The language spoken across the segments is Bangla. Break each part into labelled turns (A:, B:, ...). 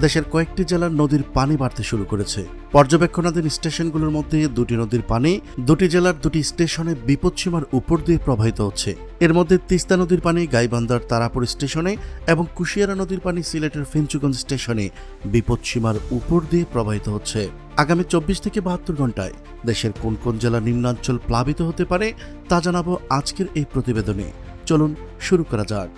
A: দেশের কয়েকটি জেলার নদীর পানি বাড়তে শুরু করেছে। পর্যবেক্ষণাধীন স্টেশনগুলোর মধ্যে দুটি নদীর পানি দুটি জেলার দুটি স্টেশনে বিপদসীমার উপর দিয়ে প্রবাহিত হচ্ছে। এর মধ্যে তিস্তা নদীর পানি গাইবান্ধার তারাপুর স্টেশনে এবং কুশিয়ারা নদীর পানি সিলেটের ফেঞ্চুগঞ্জ স্টেশনে বিপদসীমার উপর দিয়ে প্রবাহিত হচ্ছে। আগামী 24 থেকে 72 ঘন্টায় দেশের কোন কোন জেলা নিম্নাঞ্চল প্লাবিত হতে পারে তা জানাবো আজকের এই প্রতিবেদনে। চলুন শুরু করা যাক।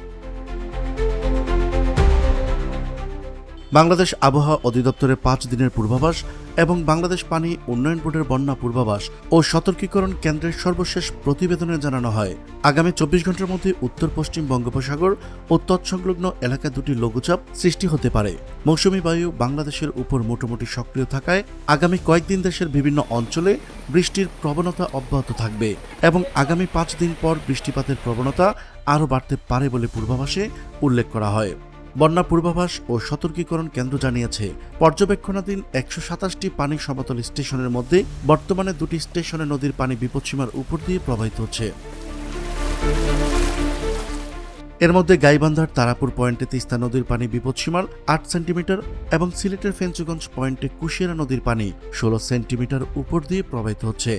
A: বাংলাদেশ আবহাওয়া অধিদপ্তরের 5 দিনের পূর্বাভাস এবং বাংলাদেশ পানি উন্নয়ন বোর্ডের বন্যা পূর্বাভাস ও সতর্কীকরণ কেন্দ্রের সর্বশেষ প্রতিবেদনে জানানো হয়, আগামী 24 ঘন্টার মধ্যে উত্তর পশ্চিম বঙ্গোপসাগর ও তৎসংলগ্ন এলাকায় দুটি লঘুচাপ সৃষ্টি হতে পারে। মৌসুমী বায়ু বাংলাদেশের উপর মোটামুটি সক্রিয় থাকায় আগামী কয়েকদিন দেশের বিভিন্ন অঞ্চলে বৃষ্টির প্রবণতা অব্যাহত থাকবে এবং আগামী 5 দিন পর বৃষ্টিপাতের প্রবণতা আরও বাড়তে পারে বলে পূর্বাভাসে উল্লেখ করা হয়। বন্যা পূর্বাভাস ও সতর্কীকরণ কেন্দ্র জানিয়েছে, পর্যবেক্ষণাধীন 127টি পানি সমতল স্টেশনের মধ্যে বর্তমানে দুটি স্টেশনে নদীর পানি বিপদসীমার উপর দিয়ে প্রবাহিত হচ্ছে। এর মধ্যে গাইবান্ধার তারাপুর পয়েন্টে তিস্তা নদীর পানি বিপদসীমার 8 সেন্টিমিটার এবং সিলেটের ফেঞ্চুগঞ্জ পয়েন্টে কুশিয়ারা নদীর পানি 16 সেন্টিমিটার উপর দিয়ে প্রবাহিত হচ্ছে।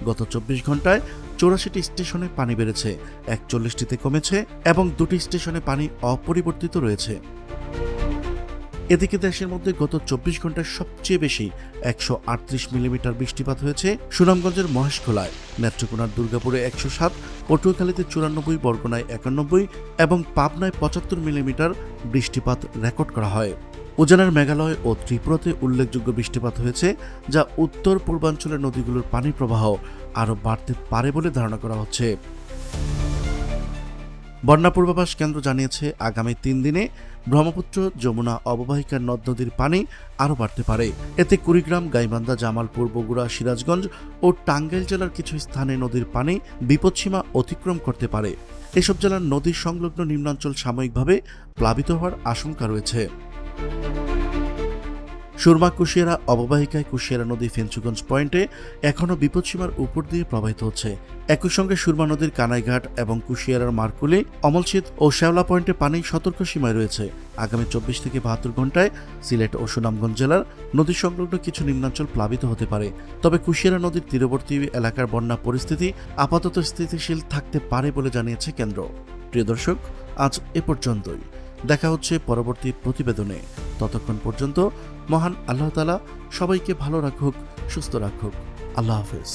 A: গত 24 ঘন্টায় 84টি স্টেশনে পানি বেড়েছে, 41টিতে কমেছে এবং দুটি স্টেশনে পানি অপরিবর্তিত রয়েছে। এদিকে দেশের মধ্যে গত 24 ঘন্টায় সবচেয়ে বেশি 138 মিলিমিটার বৃষ্টিপাত হয়েছে সুনামগঞ্জের মহেশখোলায়, নেত্রকোনার দুর্গাপুরে 107, পটুয়াখালীতে 94, বরগুনায় 91 এবং পাবনায় 75 মিলিমিটার বৃষ্টিপাত রেকর্ড করা হয়। উজানের মেঘালয় ও ত্রিপুরাতে উল্লেখযোগ্য বৃষ্টিপাত হয়েছে, যা উত্তর পূর্বাঞ্চলের নদীগুলোর পানি প্রবাহ আরও বাড়তে পারে বলে ধারণা করা হচ্ছে। বন্যা পূর্বাভাস কেন্দ্র জানিয়েছে, আগামী 3 দিনে ব্রহ্মপুত্র যমুনা অববাহিকার নদ নদীর পানি আরও বাড়তে পারে। এতে কুড়িগ্রাম, গাইবান্ধা, জামালপুর, বগুড়া, সিরাজগঞ্জ ও টাঙ্গাইল জেলার কিছু স্থানে নদীর পানি বিপদসীমা অতিক্রম করতে পারে। এসব জেলার নদীর সংলগ্ন নিম্নাঞ্চল সাময়িকভাবে প্লাবিত হওয়ার আশঙ্কা রয়েছে। সুরমা কুশিয়ারা অববাহিকায় কুশিয়ারা নদী ফেঞ্চুগঞ্জ পয়েন্টে এখনও বিপদসীমার উপর দিয়ে প্রবাহিত হচ্ছে। একই সঙ্গে সুরমা নদীর কানাইঘাট এবং কুশিয়ারার মারকুলি, অমলশীত ও শ্যাওলা পয়েন্টে পানি সতর্ক সীমায় রয়েছে। আগামী 24 থেকে 72 ঘন্টায় সিলেট ও সুনামগঞ্জ জেলার নদী সংলগ্ন কিছু নিম্নাঞ্চল প্লাবিত হতে পারে। তবে কুশিয়ারা নদীর তীরবর্তী এলাকার বন্যা পরিস্থিতি আপাতত স্থিতিশীল থাকতে পারে বলে জানিয়েছে কেন্দ্র। প্রিয় দর্শক, আজ এ পর্যন্তই। দেখা হচ্ছে পরবর্তী প্রতিবেদনে। ততক্ষণ পর্যন্ত মহান আল্লাহ তাআলা সবাইকে ভালো রাখুক, সুস্থ রাখুক। আল্লাহ হাফেজ।